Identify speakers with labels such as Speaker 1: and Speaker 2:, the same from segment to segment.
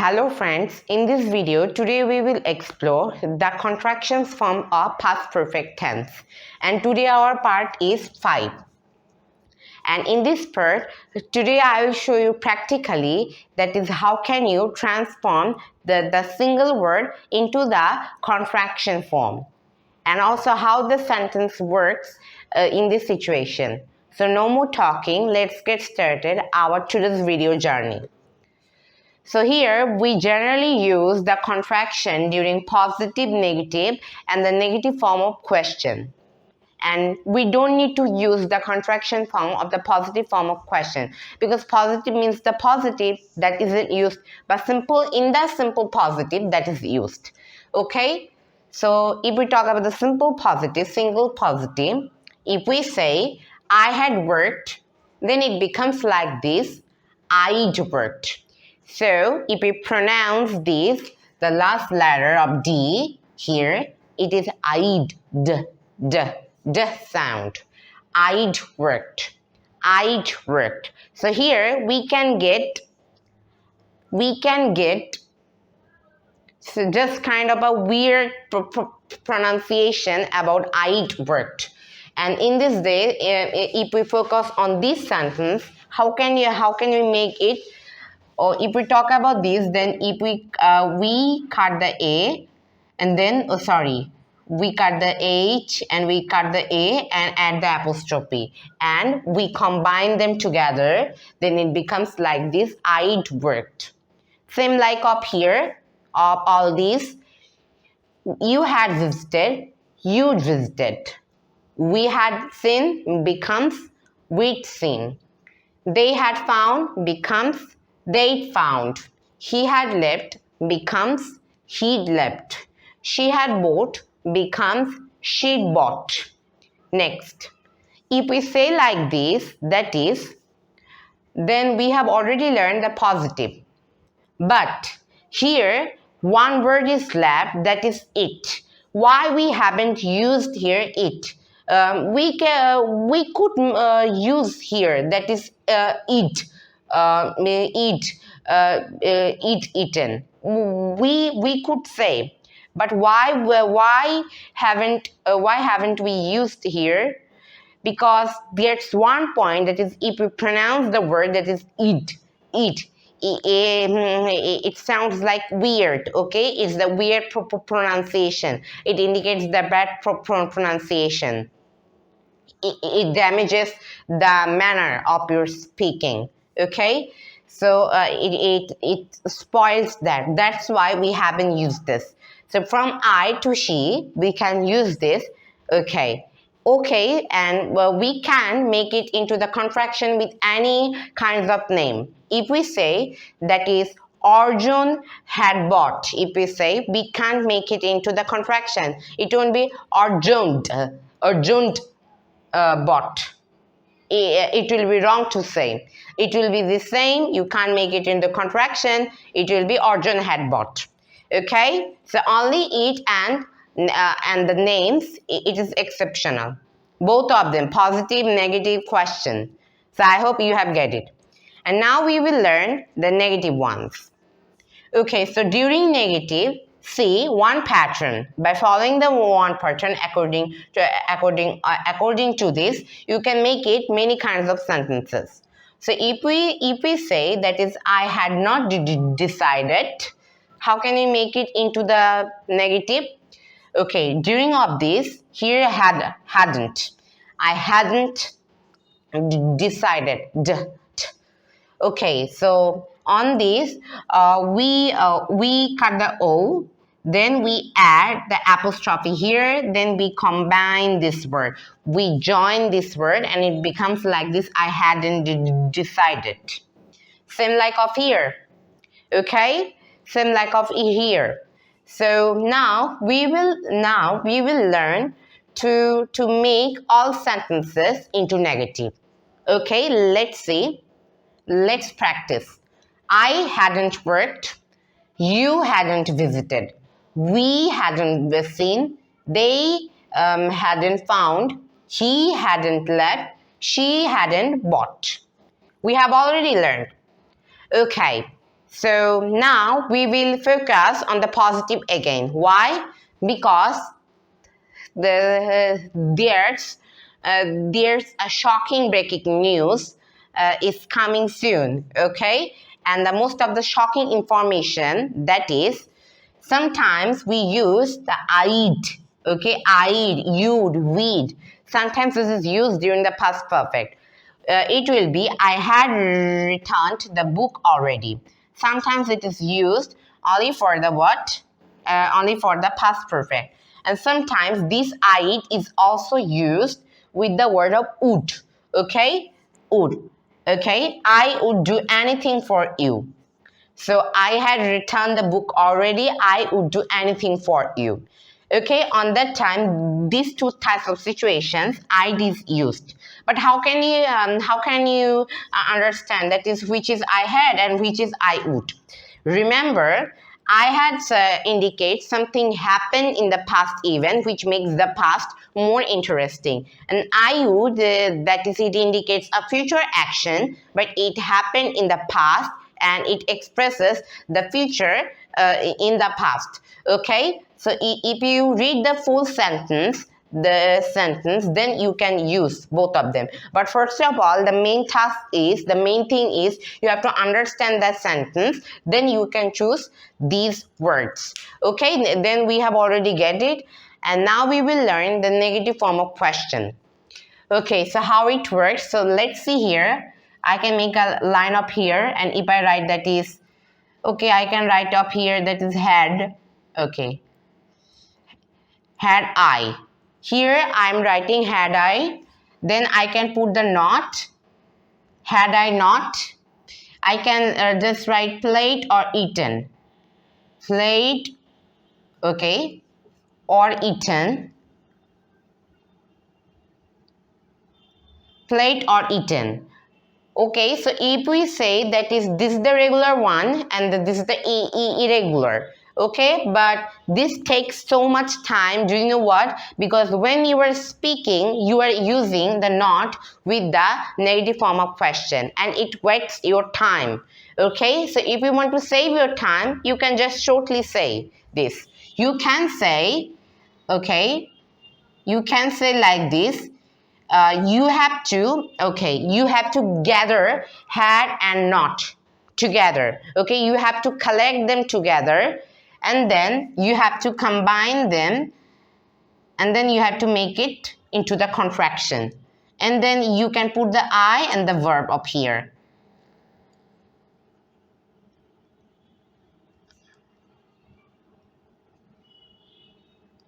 Speaker 1: Hello friends, in this video today we will explore the contractions form of past perfect tense, and today our part is 5. And in this part today I will show you practically, that is how can you transform the single word into the contraction form, and also how the sentence works in this situation. So no more talking, let's get started our today's video journey. So here we generally use the contraction during positive, negative and the negative form of question. And we don't need to use the contraction form of the positive form of question, because positive means the positive that isn't used, but in the simple positive that is used. Okay? So if we talk about the simple positive, single positive, if we say I had worked, then it becomes like this: I'd worked. So if we pronounce this, the last letter of D here, it is I'd, d sound. I'd worked. I'd worked. So here we can get so just kind of a weird pronunciation about I'd worked. And in this day, if we focus on this sentence, how can we make it? Or if we talk about this, then if we cut the A, and then we cut the H and we cut the A and add the apostrophe, and we combine them together, then it becomes like this: I'd worked. Same like up here, of all these: you had visited, you'd visited. We had seen becomes we'd seen. They had found becomes they'd found. He had left becomes he'd left. She had bought becomes she'd bought. Next, if we say like this, that is, then we have already learned the positive. But here one word is left, that is it. Why we haven't used here it? We could use here, that is eat, eaten. We could say, but why haven't we used here? Because there's one point, that is, if we pronounce the word, that is eat, it sounds like weird. Okay, it's the weird pronunciation. It indicates the bad pronunciation. It damages the manner of your speaking. Okay, so it spoils that. That's why we haven't used this. So from I to she we can use this. Okay, and we can make it into the contraction with any kinds of name. If we say, that is, Arjon had bought, if we say, we can't make it into the contraction. It won't be Arjon bought. It will be wrong to say. It will be the same. You can't make it in the contraction. It will be Arjon had bought. Okay, so only it and the names, it is exceptional. Both of them, positive, negative question. So I hope you have get it. And now we will learn the negative ones. Okay, so during negative, see one pattern. By following the one pattern according to this, you can make it many kinds of sentences. So if we say, that is, I had not decided, how can we make it into the negative? Okay, during of this, here hadn't. I hadn't decided. Okay, so on this, we cut the O, then we add the apostrophe here, then we combine this word. We join this word and it becomes like this: I hadn't decided. Same like of here. Okay, same like of here. So now we will learn to make all sentences into negative. Okay, let's see. Let's practice. I hadn't worked. You hadn't visited. We hadn't seen. They hadn't found. He hadn't left. She hadn't bought. We have already learned. Okay, So now we will focus on the positive again. Why? Because there's a shocking breaking news is coming soon, okay? And the most of the shocking information, that is, sometimes we use the I'd, okay? I'd, you'd, we'd. Sometimes this is used during the past perfect. It will be, I had returned the book already. Sometimes it is used only for the what? Only for the past perfect. And sometimes this I'd is also used with the word of would, okay? Would, okay? I would do anything for you. So I had returned the book already. I would do anything for you. Okay, on that time, these two types of situations, I'd is used. But how can you understand that is which is I had and which is I would? Remember, I had indicates something happened in the past event, which makes the past more interesting. And I would, that is, it indicates a future action, but it happened in the past and it expresses the future in the past. Okay, so if you read the full sentence, then you can use both of them. But first of all, the main thing is you have to understand that sentence, then you can choose these words. Okay, then we have already get it, and now we will learn the negative form of question. Okay, so how it works. So let's see here. I can make a line up here, and if I write that is, okay, I can write up here that is had. Okay, had I. Here I'm writing had I. Then I can put the not. Had I not. I can just write played or eaten. Played, okay, or eaten. Played or eaten. Okay, so if we say that is this is the regular one and this is the irregular, okay, but this takes so much time. Do you know what? Because when you are speaking, you are using the not with the negative form of question and it wastes your time. Okay, so if you want to save your time, you can just shortly say this. You can say, okay, you can say like this. You have to gather had and not together. Okay, you have to collect them together and then you have to combine them and then you have to make it into the contraction and then you can put the I and the verb up here.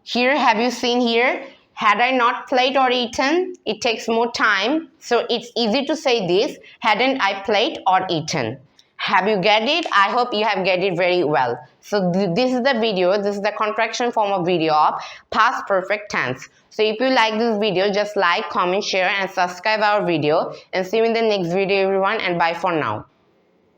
Speaker 1: Here, have you seen here? Had I not played or eaten, it takes more time. So it's easy to say this, hadn't I played or eaten. Have you get it? I hope you have get it very well. So this is the video, this is the contraction form of video of past perfect tense. So if you like this video, just like, comment, share and subscribe our video. And see you in the next video everyone, and bye for now.